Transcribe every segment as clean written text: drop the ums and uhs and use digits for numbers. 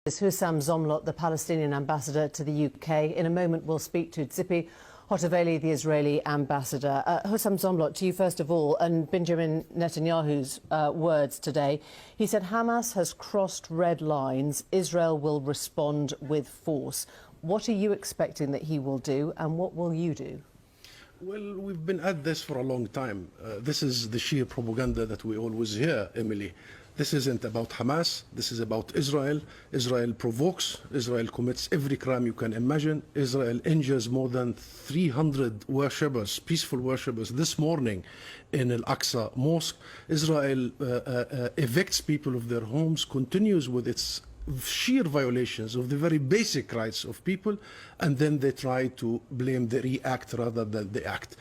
Hussam Zomlot, the Palestinian ambassador to the UK. In a moment, we'll speak to Tzipi Hotovely, the Israeli ambassador. Hussam Zomlot, to you first of all, and Benjamin Netanyahu's words today. He said Hamas has crossed red lines. Israel will respond with force. What are you expecting that he will do, and what will you do? Well, we've been at this for a long time. This is the sheer propaganda that we always hear, Emily. This isn't about Hamas. This is about Israel. Israel provokes. Israel commits every crime you can imagine. Israel injures more than 300 worshippers, peaceful worshippers, this morning in Al-Aqsa Mosque. Israel evicts people of their homes, continues with its sheer violations of the very basic rights of people, and then they try to blame the react rather than the act.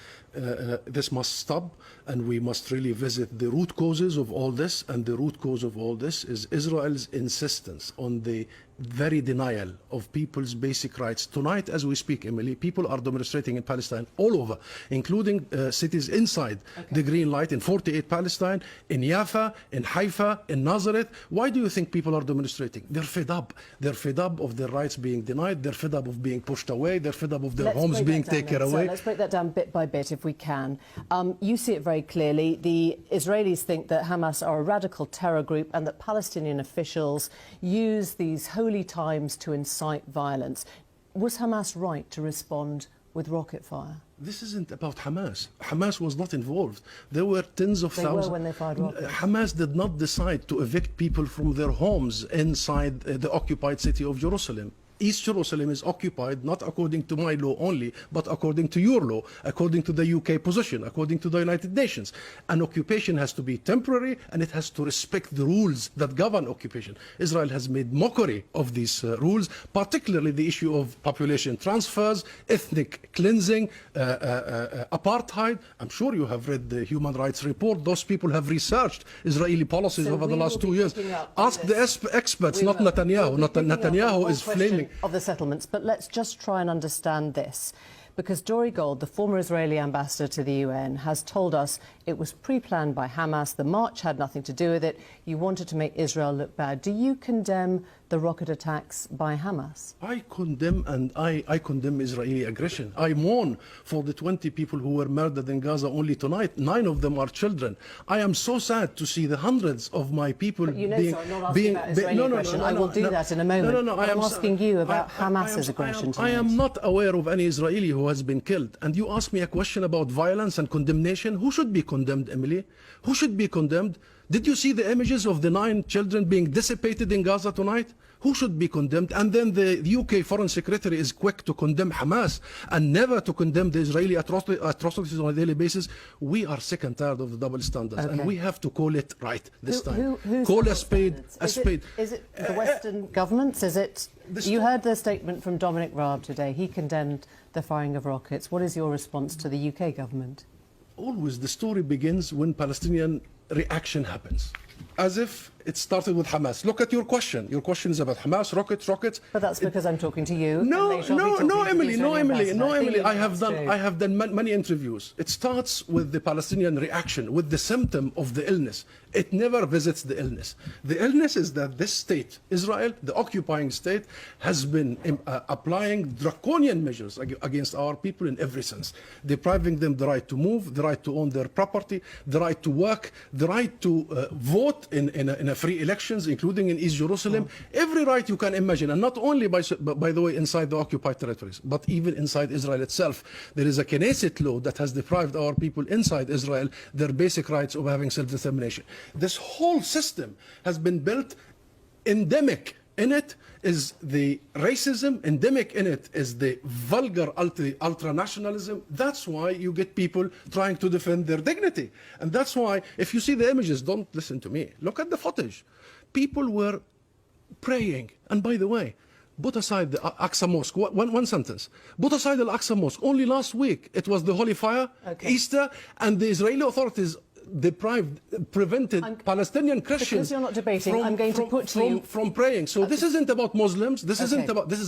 This must stop, and we must really visit the root causes of all this, and the root cause of all this is Israel's insistence on the very denial of people's basic rights. Tonight, as we speak, Emily, people are demonstrating in Palestine all over, including cities inside the Green Light, in 48 Palestine, in Jaffa, in Haifa, in Nazareth. Why do you think people are demonstrating? They're fed up. They're fed up of their rights being denied. They're fed up of being pushed away. They're fed up of their homes being taken away. So let's break that down bit by bit if we can. You see it very clearly. The Israelis think that Hamas are a radical terror group and that Palestinian officials use these holy times to incite violence. Was Hamas right to respond with rocket fire? This isn't about Hamas. Hamas was not involved. There were tens of thousands. They were when they fired rockets. Hamas did not decide to evict people from their homes inside the occupied city of Jerusalem. East Jerusalem is occupied not according to my law only, but according to your law, according to the UK position, according to the United Nations. An occupation has to be temporary, and it has to respect the rules that govern occupation. Israel has made mockery of these rules, particularly the issue of population transfers, ethnic cleansing, apartheid. I'm sure you have read the Human Rights Report. Those people have researched Israeli policies over the last 2 years. Ask the experts, not Netanyahu. Netanyahu is flaming of the settlements, but let's just try and understand this, because Dori Gold, the former Israeli ambassador to the UN, has told us it was pre-planned by Hamas. The march had nothing to do with it. You wanted to make Israel look bad. Do you condemn the rocket attacks by Hamas? I condemn, and I condemn Israeli aggression. I mourn for the 20 people who were murdered in Gaza only tonight. 9 of them are children. I am so sad to see the hundreds of my people but you know, so I'm not asking about Israeli aggression. I will do that in a moment. I'm asking you about Hamas's aggression tonight. I am not aware of any Israeli who has been killed. And you ask me a question about violence and condemnation. Who should be condemned, Emily? Who should be condemned? Did you see the images of the 9 children being dissipated in Gaza tonight? Who should be condemned? And then the UK Foreign Secretary is quick to condemn Hamas and never to condemn the Israeli atrocities on a daily basis. We are sick and tired of the double standards, and we have to call it right this time. Call a spade a spade. Is it the Western governments? Is it? You heard the statement from Dominic Raab today. He condemned the firing of rockets. What is your response to the UK government? Always the story begins when Palestinian reaction happens, as if it started with Hamas. Look at your question. Your question is about Hamas, rockets. But that's because I'm talking to you. No, Emily. I have done many interviews. It starts with the Palestinian reaction, with the symptom of the illness. It never visits the illness. The illness is that this state, Israel, the occupying state, has been applying draconian measures against our people in every sense, depriving them the right to move, the right to own their property, the right to work, the right to vote in a free elections, including in East Jerusalem, every right you can imagine, and not only, by the way, inside the occupied territories, but even inside Israel itself. There is a Knesset law that has deprived our people inside Israel their basic rights of having self-determination. This whole system has been built. Endemic in it is the racism, endemic in it is the vulgar ultra-nationalism. That's why you get people trying to defend their dignity. And that's why, if you see the images, don't listen to me, look at the footage. People were praying. And by the way, put aside the Aqsa Mosque, one sentence. Put aside the Aqsa Mosque. Only last week, it was the Holy Fire, Easter, and the Israeli authorities prevented Palestinian Christians because you're not debating, I'm going to put to you from praying. So this isn't about Muslims. This is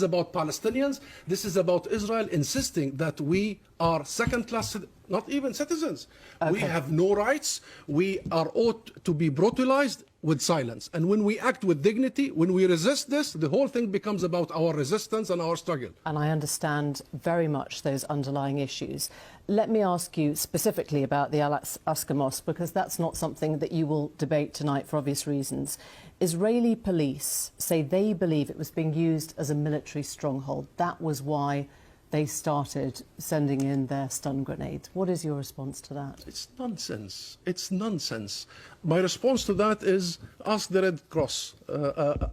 about Palestinians. This is about Israel insisting that we are second-class, not even citizens. We have no rights. We are ought to be brutalized. with silence. And when we act with dignity, when we resist this, the whole thing becomes about our resistance and our struggle. And I understand very much those underlying issues. Let me ask you specifically about the Al-Aqsa Mosque, because that's not something that you will debate tonight for obvious reasons. Israeli police say they believe it was being used as a military stronghold. That was why they started sending in their stun grenades. What is your response to that? It's nonsense. It's nonsense. My response to that is ask the Red Cross,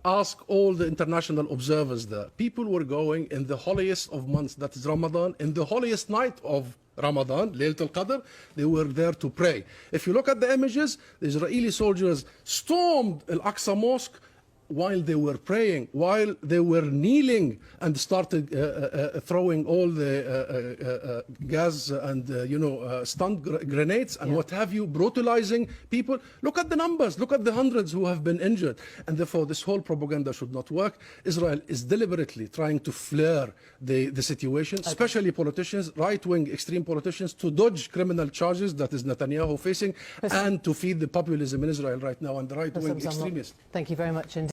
ask all the international observers there. People were going in the holiest of months, that is Ramadan, in the holiest night of Ramadan, Laylat al-Qadr, they were there to pray. If you look at the images, the Israeli soldiers stormed Al-Aqsa Mosque while they were praying, while they were kneeling, and started throwing all the gas and stun grenades and what have you, brutalizing people. Look at the numbers, look at the hundreds who have been injured. And therefore this whole propaganda should not work. Israel is deliberately trying to flare the situation, especially politicians, right-wing extreme politicians, to dodge criminal charges that is Netanyahu facing, and to feed the populism in Israel right now and the right-wing extremists. Thank you very much indeed.